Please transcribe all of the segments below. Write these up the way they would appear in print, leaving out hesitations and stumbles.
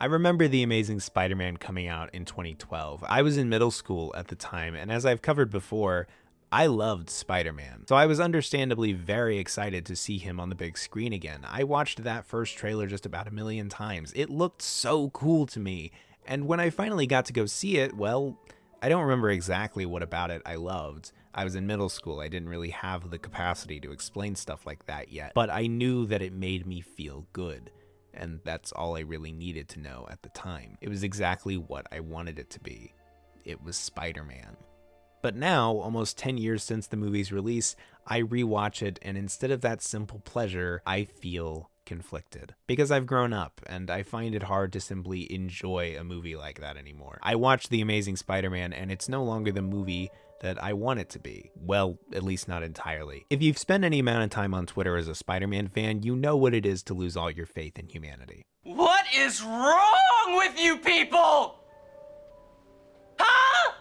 I remember The Amazing Spider-Man coming out in 2012. I was in middle school at the time, and as I've covered before, I loved Spider-Man. So I was understandably very excited to see him on the big screen again. I watched that first trailer just about a million times. It looked so cool to me. And when I finally got to go see it, well, I don't remember exactly what about it I loved. I was in middle school. I didn't really have the capacity to explain stuff like that yet. But I knew that it made me feel good. And that's all I really needed to know at the time. It was exactly what I wanted it to be. It was Spider-Man. But now, almost 10 years since the movie's release, I rewatch it, and instead of that simple pleasure, I feel conflicted. Because I've grown up, and I find it hard to simply enjoy a movie like that anymore. I watched The Amazing Spider-Man, and it's no longer the movie that I want it to be. Well, at least not entirely. If you've spent any amount of time on Twitter as a Spider-Man fan, you know what it is to lose all your faith in humanity. What is wrong with you people? Huh?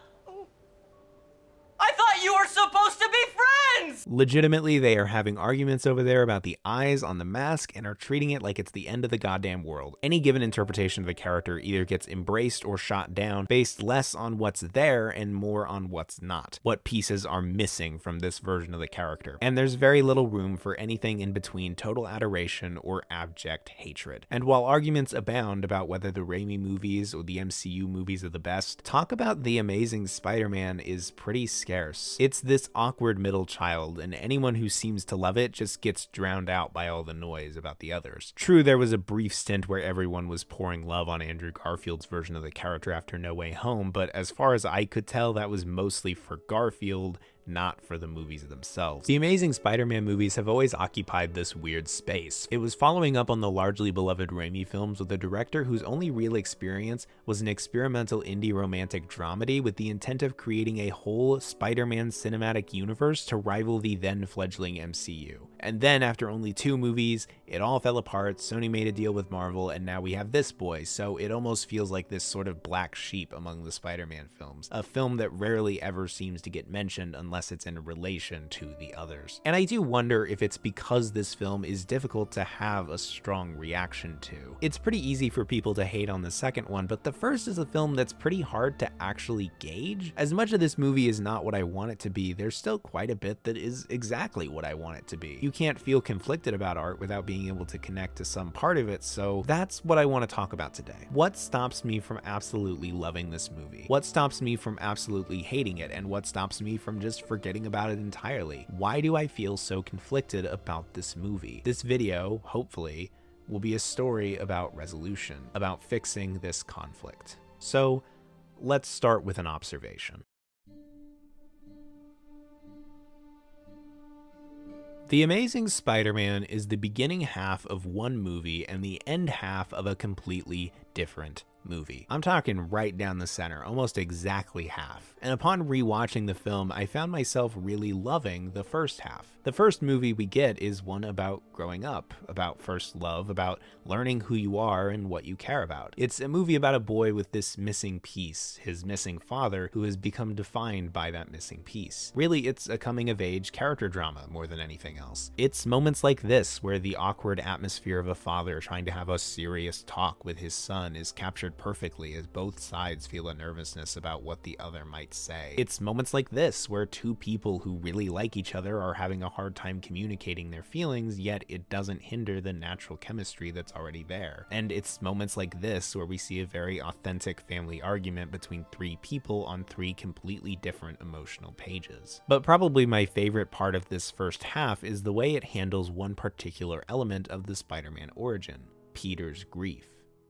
I thought you were supposed to be friends! Legitimately, they are having arguments over there about the eyes on the mask and are treating it like it's the end of the goddamn world. Any given interpretation of a character either gets embraced or shot down based less on what's there and more on what's not. What pieces are missing from this version of the character. And there's very little room for anything in between total adoration or abject hatred. And while arguments abound about whether the Raimi movies or the MCU movies are the best, talk about The Amazing Spider-Man is pretty scarce. It's this awkward middle child, and anyone who seems to love it just gets drowned out by all the noise about the others. True, there was a brief stint where everyone was pouring love on Andrew Garfield's version of the character after No Way Home, but as far as I could tell, that was mostly for Garfield, not for the movies themselves. The Amazing Spider-Man movies have always occupied this weird space. It was following up on the largely beloved Raimi films with a director whose only real experience was an experimental indie romantic dramedy with the intent of creating a whole Spider-Man cinematic universe to rival the then fledgling MCU. And then after only 2 movies, it all fell apart, Sony made a deal with Marvel, and now we have this boy, so it almost feels like this sort of black sheep among the Spider-Man films, a film that rarely ever seems to get mentioned unless it's in relation to the others. And I do wonder if it's because this film is difficult to have a strong reaction to. It's pretty easy for people to hate on the second one, but the first is a film that's pretty hard to actually gauge. As much of this movie is not what I want it to be, there's still quite a bit that is exactly what I want it to be. You can't feel conflicted about art without being able to connect to some part of it, so that's what I want to talk about today. What stops me from absolutely loving this movie? What stops me from absolutely hating it? And what stops me from just forgetting about it entirely? Why do I feel so conflicted about this movie? This video, hopefully, will be a story about resolution, about fixing this conflict. So let's start with an observation. The Amazing Spider-Man is the beginning half of one movie and the end half of a completely different movie. I'm talking right down the center, almost exactly half. And upon rewatching the film, I found myself really loving the first half. The first movie we get is one about growing up, about first love, about learning who you are and what you care about. It's a movie about a boy with this missing piece, his missing father, who has become defined by that missing piece. Really, it's a coming-of-age character drama more than anything else. It's moments like this where the awkward atmosphere of a father trying to have a serious talk with his son is captured perfectly as both sides feel a nervousness about what the other might say. It's moments like this where two people who really like each other are having a hard time communicating their feelings, yet it doesn't hinder the natural chemistry that's already there. And it's moments like this where we see a very authentic family argument between 3 people on 3 completely different emotional pages. But probably my favorite part of this first half is the way it handles one particular element of the Spider-Man origin: Peter's grief.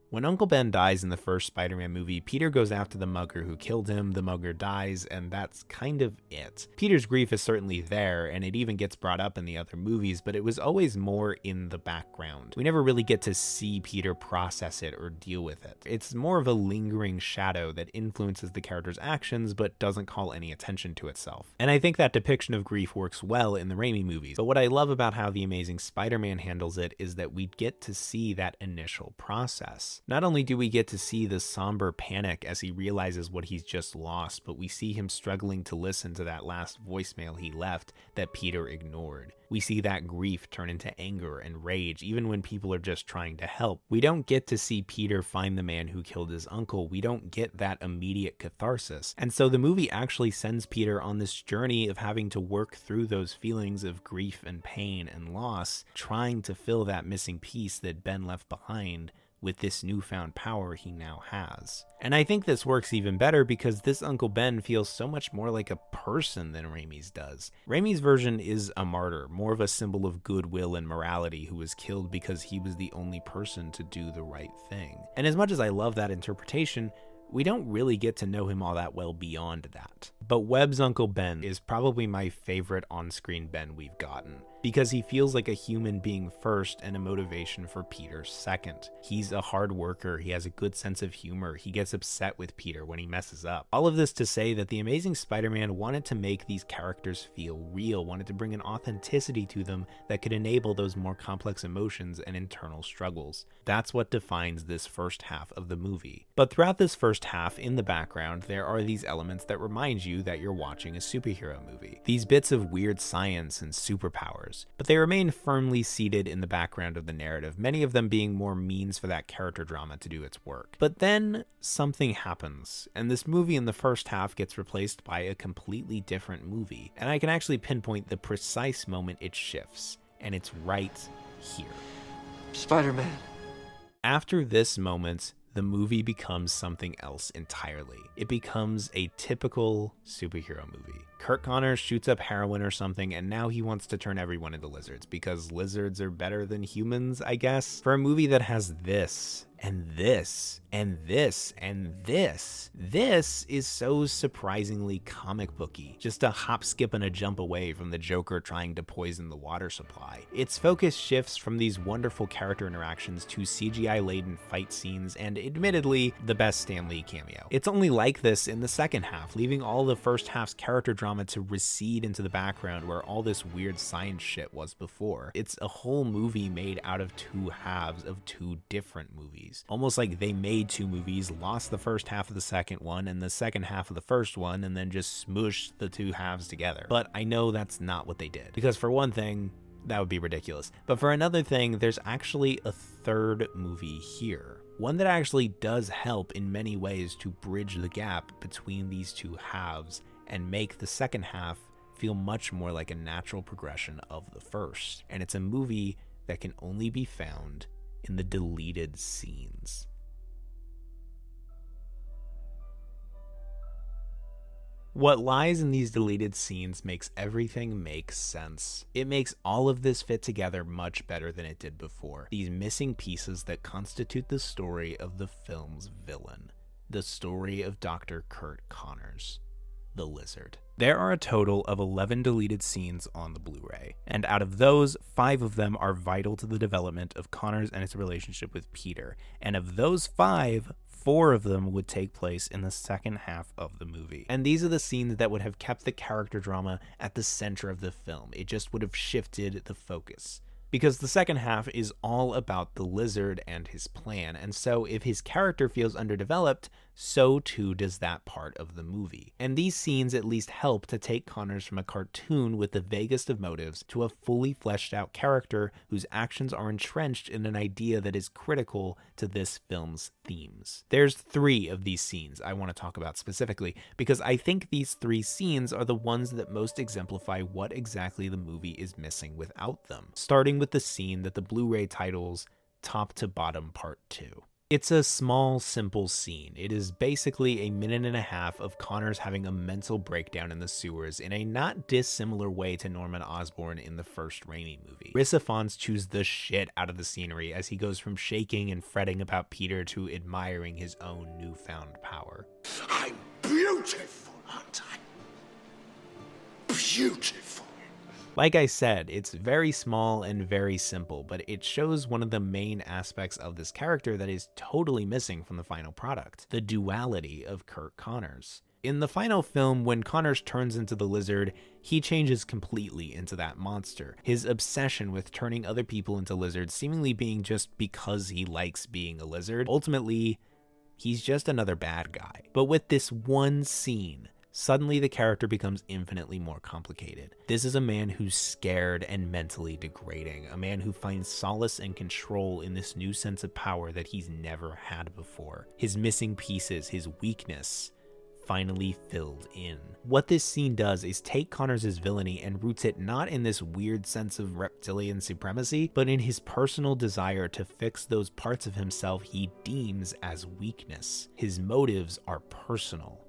When Uncle Ben dies in the first Spider-Man movie, Peter goes after the mugger who killed him, the mugger dies, and that's kind of it. Peter's grief is certainly there, and it even gets brought up in the other movies, but it was always more in the background. We never really get to see Peter process it or deal with it. It's more of a lingering shadow that influences the character's actions, but doesn't call any attention to itself. And I think that depiction of grief works well in the Raimi movies, but what I love about how The Amazing Spider-Man handles it is that we get to see that initial process. Not only do we get to see the somber panic as he realizes what he's just lost, but we see him struggling to listen to that last voicemail he left that Peter ignored. We see that grief turn into anger and rage, even when people are just trying to help. We don't get to see Peter find the man who killed his uncle. We don't get that immediate catharsis. And so the movie actually sends Peter on this journey of having to work through those feelings of grief and pain and loss, trying to fill that missing piece that Ben left behind with this newfound power he now has. And I think this works even better because this Uncle Ben feels so much more like a person than Raimi's does. Raimi's version is a martyr, more of a symbol of goodwill and morality, who was killed because he was the only person to do the right thing. And as much as I love that interpretation, we don't really get to know him all that well beyond that. But Webb's Uncle Ben is probably my favorite on-screen Ben we've gotten, because he feels like a human being first and a motivation for Peter second. He's a hard worker, he has a good sense of humor, he gets upset with Peter when he messes up. All of this to say that The Amazing Spider-Man wanted to make these characters feel real, wanted to bring an authenticity to them that could enable those more complex emotions and internal struggles. That's what defines this first half of the movie. But throughout this first half, in the background, there are these elements that remind you that you're watching a superhero movie. These bits of weird science and superpowers, but they remain firmly seated in the background of the narrative, many of them being more means for that character drama to do its work. But then something happens, and this movie in the first half gets replaced by a completely different movie, and I can actually pinpoint the precise moment it shifts, and it's right here. Spider-Man. After this moment, the movie becomes something else entirely. It becomes a typical superhero movie. Kurt Connors shoots up heroin or something, and now he wants to turn everyone into lizards because lizards are better than humans, I guess. For a movie that has this, and this, and this, and this. This is so surprisingly comic booky, just a hop, skip, and a jump away from the Joker trying to poison the water supply. Its focus shifts from these wonderful character interactions to CGI-laden fight scenes and, admittedly, the best Stan Lee cameo. It's only like this in the second half, leaving all the first half's character drama to recede into the background where all this weird science shit was before. It's a whole movie made out of two halves of two different movies. Almost like they made two movies, lost the first half of the second one and the second half of the first one, and then just smooshed the two halves together. But I know that's not what they did, because for one thing, that would be ridiculous. But for another thing, there's actually a third movie here. One that actually does help in many ways to bridge the gap between these two halves and make the second half feel much more like a natural progression of the first. And it's a movie that can only be found in the deleted scenes. What lies in these deleted scenes makes everything make sense. It makes all of this fit together much better than it did before. These missing pieces that constitute the story of the film's villain. The story of Dr. Kurt Connors, the Lizard. There are a total of 11 deleted scenes on the Blu-ray, and out of those, 5 of them are vital to the development of Connors and his relationship with Peter. And of those 5, 4 of them would take place in the second half of the movie. And these are the scenes that would have kept the character drama at the center of the film. It just would have shifted the focus. Because the second half is all about the Lizard and his plan, and so if his character feels underdeveloped, so too does that part of the movie. And these scenes at least help to take Connors from a cartoon with the vaguest of motives to a fully fleshed out character whose actions are entrenched in an idea that is critical to this film's themes. There's 3 of these scenes I want to talk about specifically, because I think these 3 scenes are the ones that most exemplify what exactly the movie is missing without them. Starting with the scene that the Blu-ray titles Top to Bottom Part 2. It's a small, simple scene. It is basically a minute and a half of Connors having a mental breakdown in the sewers in a not dissimilar way to Norman Osborn in the first Raimi movie. Rissa Fons chews the shit out of the scenery as he goes from shaking and fretting about Peter to admiring his own newfound power. I'm beautiful, aren't I? Beautiful. Like I said, it's very small and very simple, but it shows one of the main aspects of this character that is totally missing from the final product, the duality of Kurt Connors. In the final film, when Connors turns into the lizard, he changes completely into that monster. His obsession with turning other people into lizards seemingly being just because he likes being a lizard. Ultimately, he's just another bad guy. But with this one scene, suddenly the character becomes infinitely more complicated. This is a man who's scared and mentally degrading, a man who finds solace and control in this new sense of power that he's never had before. His missing pieces, his weakness, finally filled in. What this scene does is take Connors' villainy and roots it not in this weird sense of reptilian supremacy, but in his personal desire to fix those parts of himself he deems as weakness. His motives are personal.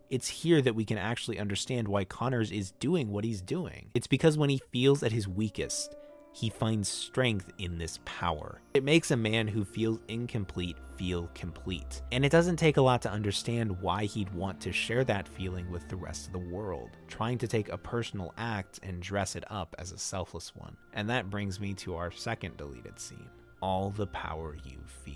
It's here that we can actually understand why Connors is doing what he's doing. It's because when he feels at his weakest, he finds strength in this power. It makes a man who feels incomplete feel complete. And it doesn't take a lot to understand why he'd want to share that feeling with the rest of the world, trying to take a personal act and dress it up as a selfless one. And that brings me to our second deleted scene, all the power you feel.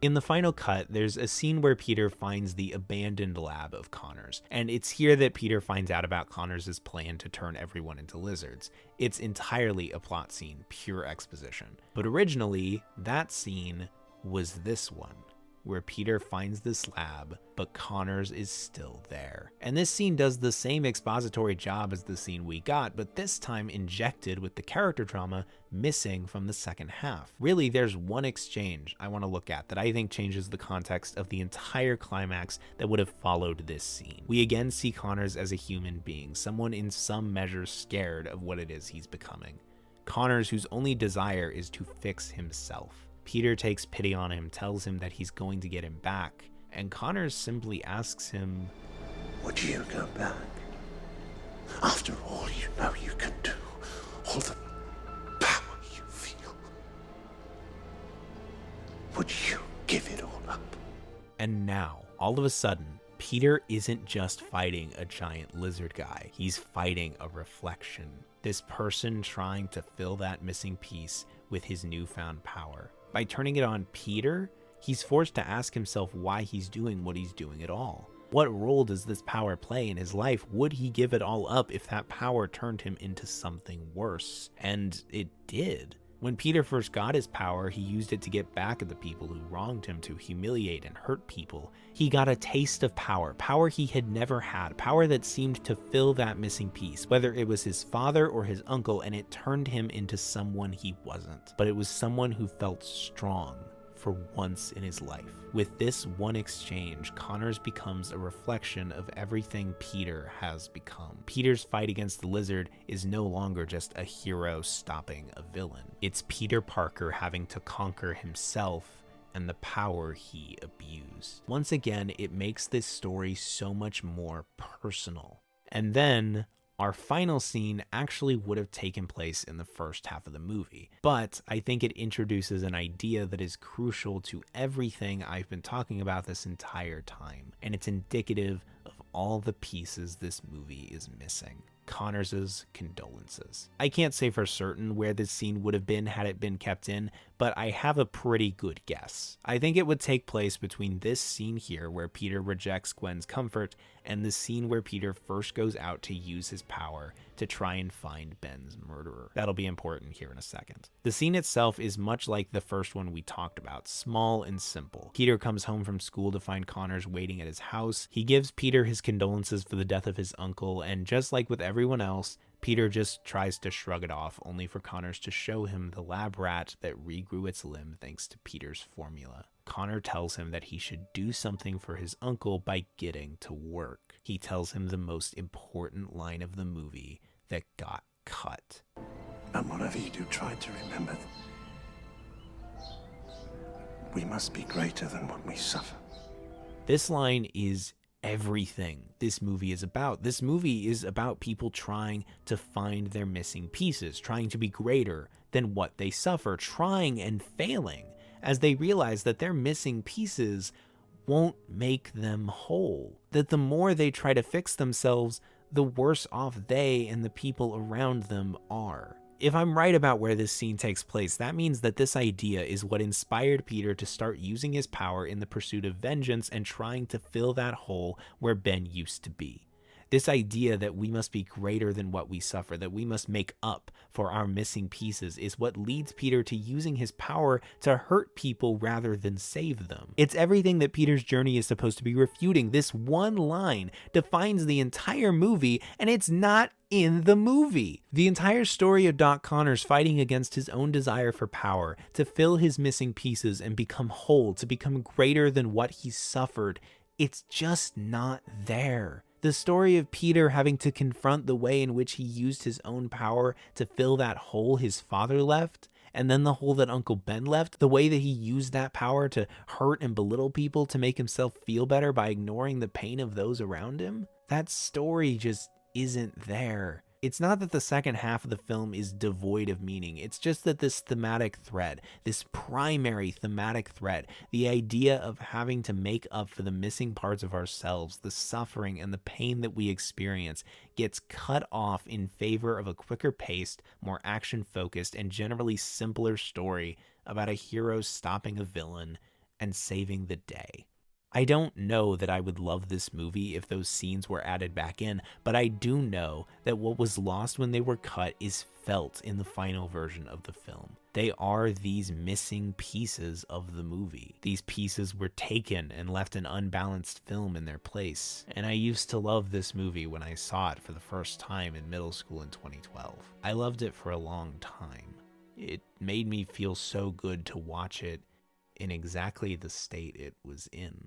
In the final cut, there's a scene where Peter finds the abandoned lab of Connors, and it's here that Peter finds out about Connors' plan to turn everyone into lizards. It's entirely a plot scene, pure exposition. But originally, that scene was this one, where Peter finds this lab, but Connors is still there. And this scene does the same expository job as the scene we got, but this time injected with the character drama missing from the second half. Really, there's one exchange I want to look at that I think changes the context of the entire climax that would have followed this scene. We again see Connors as a human being, someone in some measure scared of what it is he's becoming. Connors whose only desire is to fix himself. Peter takes pity on him, tells him that he's going to get him back, and Connors simply asks him, Would you go back? After all you know you can do, all the power you feel, would you give it all up? And now, all of a sudden, Peter isn't just fighting a giant lizard guy, he's fighting a reflection. This person trying to fill that missing piece with his newfound power. By turning it on Peter, he's forced to ask himself why he's doing what he's doing at all. What role does this power play in his life? Would he give it all up if that power turned him into something worse? And it did. When Peter first got his power, he used it to get back at the people who wronged him, to humiliate and hurt people. He got a taste of power, power he had never had, power that seemed to fill that missing piece, whether it was his father or his uncle, and it turned him into someone he wasn't. But it was someone who felt strong for once in his life. With this one exchange, Connors becomes a reflection of everything Peter has become. Peter's fight against the lizard is no longer just a hero stopping a villain. It's Peter Parker having to conquer himself and the power he abused. Once again, it makes this story so much more personal. And then our final scene actually would have taken place in the first half of the movie, but I think it introduces an idea that is crucial to everything I've been talking about this entire time, and it's indicative of all the pieces this movie is missing. Connors' condolences. I can't say for certain where this scene would have been had it been kept in, but I have a pretty good guess. I think it would take place between this scene here where Peter rejects Gwen's comfort and the scene where Peter first goes out to use his power to try and find Ben's murderer. That'll be important here in a second. The scene itself is much like the first one we talked about, small and simple. Peter comes home from school to find Connors waiting at his house. He gives Peter his condolences for the death of his uncle, and just like with everyone else, Peter just tries to shrug it off, only for Connors to show him the lab rat that regrew its limb thanks to Peter's formula. Connor tells him that he should do something for his uncle by getting to work. He tells him the most important line of the movie that got cut. And whatever you do, try to remember we must be greater than what we suffer. This line is everything this movie is about. This movie is about people trying to find their missing pieces, trying to be greater than what they suffer, trying and failing as they realize that their missing pieces won't make them whole, that the more they try to fix themselves, the worse off they and the people around them are. If I'm right about where this scene takes place, that means that this idea is what inspired Peter to start using his power in the pursuit of vengeance and trying to fill that hole where Ben used to be. This idea that we must be greater than what we suffer, that we must make up for our missing pieces, is what leads Peter to using his power to hurt people rather than save them. It's everything that Peter's journey is supposed to be refuting. This one line defines the entire movie, and it's not in the movie. The entire story of Doc Connors fighting against his own desire for power, to fill his missing pieces and become whole, to become greater than what he suffered, it's just not there. The story of Peter having to confront the way in which he used his own power to fill that hole his father left, and then the hole that Uncle Ben left, the way that he used that power to hurt and belittle people to make himself feel better by ignoring the pain of those around him, that story just isn't there. It's not that the second half of the film is devoid of meaning. It's just that this thematic thread, this primary thematic thread, the idea of having to make up for the missing parts of ourselves, the suffering and the pain that we experience, gets cut off in favor of a quicker paced, more action focused, and generally simpler story about a hero stopping a villain and saving the day. I don't know that I would love this movie if those scenes were added back in, but I do know that what was lost when they were cut is felt in the final version of the film. They are these missing pieces of the movie. These pieces were taken and left an unbalanced film in their place. And I used to love this movie when I saw it for the first time in middle school in 2012. I loved it for a long time. It made me feel so good to watch it in exactly the state it was in.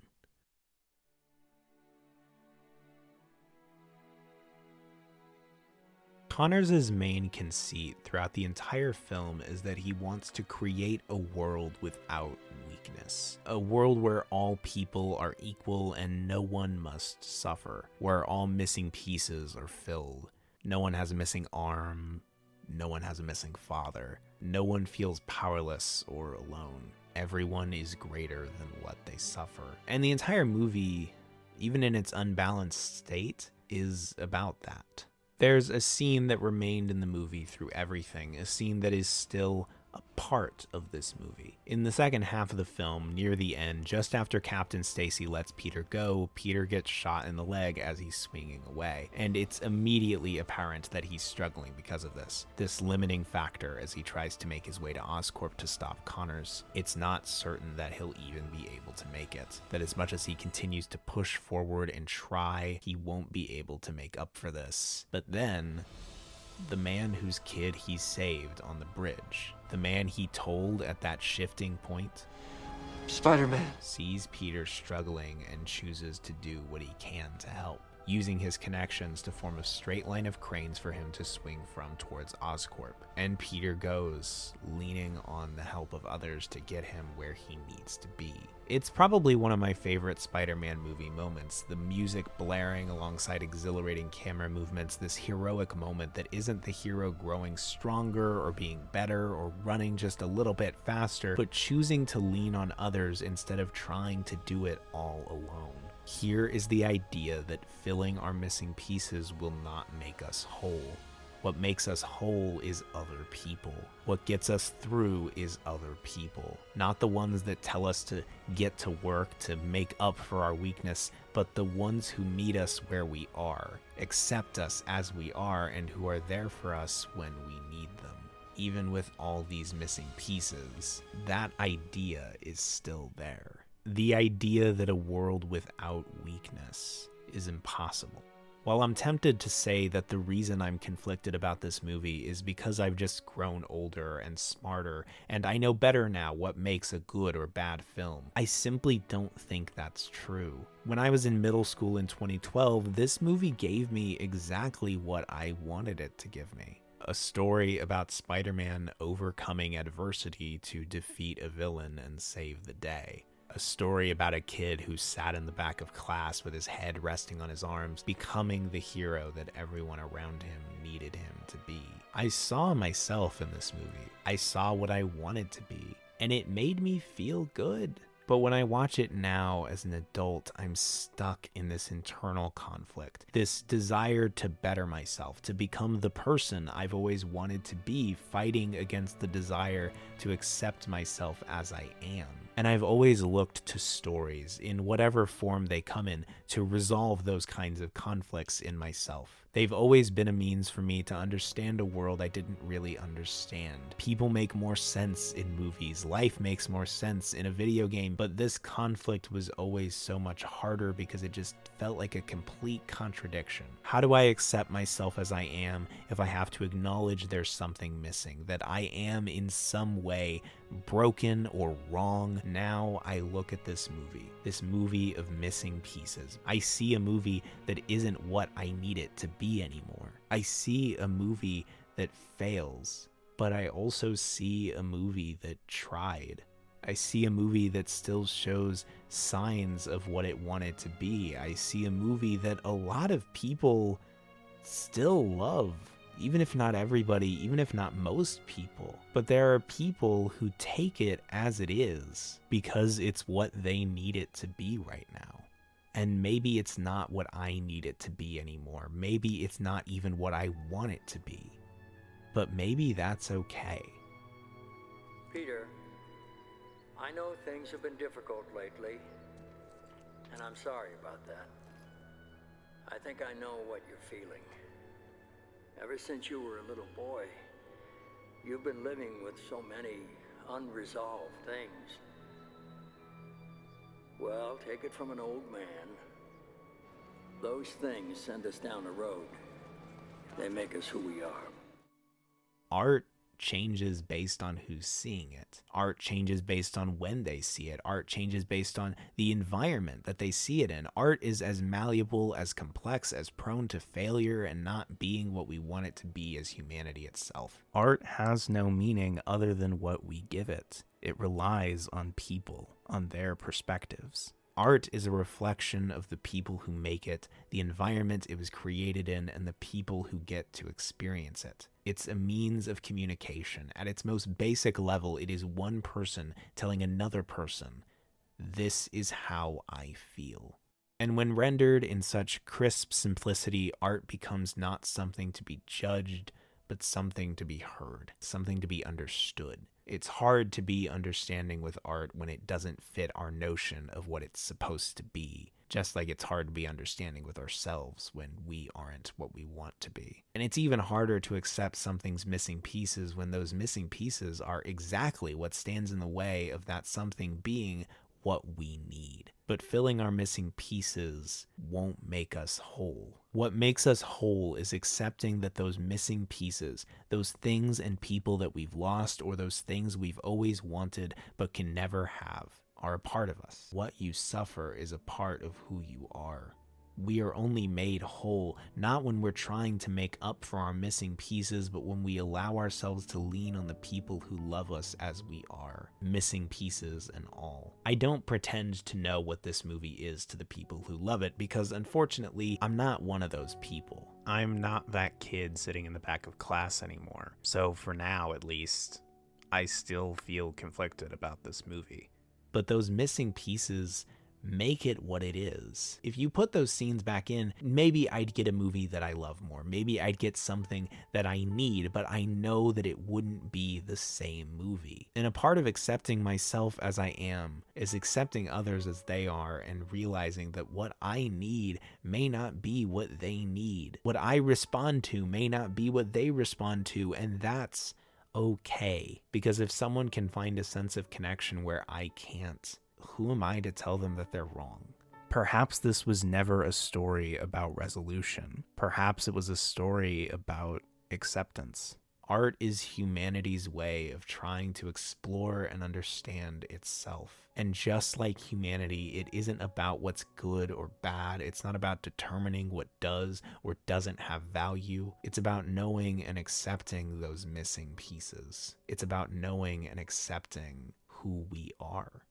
Connors' main conceit throughout the entire film is that he wants to create a world without weakness. A world where all people are equal and no one must suffer. Where all missing pieces are filled. No one has a missing arm. No one has a missing father. No one feels powerless or alone. Everyone is greater than what they suffer. And the entire movie, even in its unbalanced state, is about that. There's a scene that remained in the movie through everything, a scene that is still a part of this movie. In the second half of the film, near the end, just after Captain Stacy lets Peter go, Peter gets shot in the leg as he's swinging away, and it's immediately apparent that he's struggling because of this limiting factor as he tries to make his way to Oscorp to stop Connors. It's not certain that he'll even be able to make it, that as much as he continues to push forward and try, he won't be able to make up for this. But then, the man whose kid he saved on the bridge, the man he told at that shifting point, Spider-Man, sees Peter struggling and chooses to do what he can to help, using his connections to form a straight line of cranes for him to swing from towards Oscorp. And Peter goes, leaning on the help of others to get him where he needs to be. It's probably one of my favorite Spider-Man movie moments, the music blaring alongside exhilarating camera movements, this heroic moment that isn't the hero growing stronger or being better or running just a little bit faster, but choosing to lean on others instead of trying to do it all alone. Here is the idea that filling our missing pieces will not make us whole. What makes us whole is other people. What gets us through is other people. Not the ones that tell us to get to work to make up for our weakness, but the ones who meet us where we are, accept us as we are, and who are there for us when we need them. Even with all these missing pieces, that idea is still there. The idea that a world without weakness is impossible. While I'm tempted to say that the reason I'm conflicted about this movie is because I've just grown older and smarter, and I know better now what makes a good or bad film, I simply don't think that's true. When I was in middle school in 2012, this movie gave me exactly what I wanted it to give me. A story about Spider-Man overcoming adversity to defeat a villain and save the day. A story about a kid who sat in the back of class with his head resting on his arms, becoming the hero that everyone around him needed him to be. I saw myself in this movie. I saw what I wanted to be, and it made me feel good. But when I watch it now as an adult, I'm stuck in this internal conflict, this desire to better myself, to become the person I've always wanted to be, fighting against the desire to accept myself as I am. And I've always looked to stories, in whatever form they come in, to resolve those kinds of conflicts in myself. They've always been a means for me to understand a world I didn't really understand. People make more sense in movies, life makes more sense in a video game, but this conflict was always so much harder because it just felt like a complete contradiction. How do I accept myself as I am if I have to acknowledge there's something missing, that I am in some way broken or wrong? Now I look at this movie of missing pieces. I see a movie that isn't what I need it to be anymore. I see a movie that fails, but I also see a movie that tried. I see a movie that still shows signs of what it wanted to be. I see a movie that a lot of people still love, even if not everybody, even if not most people. But there are people who take it as it is because it's what they need it to be right now. And maybe it's not what I need it to be anymore. Maybe it's not even what I want it to be. But maybe that's okay. Peter, I know things have been difficult lately, and I'm sorry about that. I think I know what you're feeling. Ever since you were a little boy, you've been living with so many unresolved things. Well, take it from an old man. Those things send us down a road. They make us who we are. Art changes based on who's seeing it. Art changes based on when they see it. Art changes based on the environment that they see it in. Art is as malleable, as complex, as prone to failure and not being what we want it to be as humanity itself. Art has no meaning other than what we give it. It relies on people, on their perspectives. Art is a reflection of the people who make it, the environment it was created in, and the people who get to experience it. It's a means of communication. At its most basic level, it is one person telling another person, "This is how I feel." And when rendered in such crisp simplicity, art becomes not something to be judged, but something to be heard, something to be understood. It's hard to be understanding with art when it doesn't fit our notion of what it's supposed to be, just like it's hard to be understanding with ourselves when we aren't what we want to be. And it's even harder to accept something's missing pieces when those missing pieces are exactly what stands in the way of that something being what we need. But filling our missing pieces won't make us whole. What makes us whole is accepting that those missing pieces, those things and people that we've lost, or those things we've always wanted but can never have, are a part of us. What you suffer is a part of who you are. We are only made whole, not when we're trying to make up for our missing pieces, but when we allow ourselves to lean on the people who love us as we are, missing pieces and all. I don't pretend to know what this movie is to the people who love it, because unfortunately, I'm not one of those people. I'm not that kid sitting in the back of class anymore. So for now, at least, I still feel conflicted about this movie. But those missing pieces make it what it is. If you put those scenes back in, maybe I'd get a movie that I love more. Maybe I'd get something that I need, but I know that it wouldn't be the same movie. And a part of accepting myself as I am is accepting others as they are and realizing that what I need may not be what they need. What I respond to may not be what they respond to, and that's okay. Because if someone can find a sense of connection where I can't, who am I to tell them that they're wrong? Perhaps this was never a story about resolution. Perhaps it was a story about acceptance. Art is humanity's way of trying to explore and understand itself. And just like humanity, it isn't about what's good or bad. It's not about determining what does or doesn't have value. It's about knowing and accepting those missing pieces. It's about knowing and accepting who we are.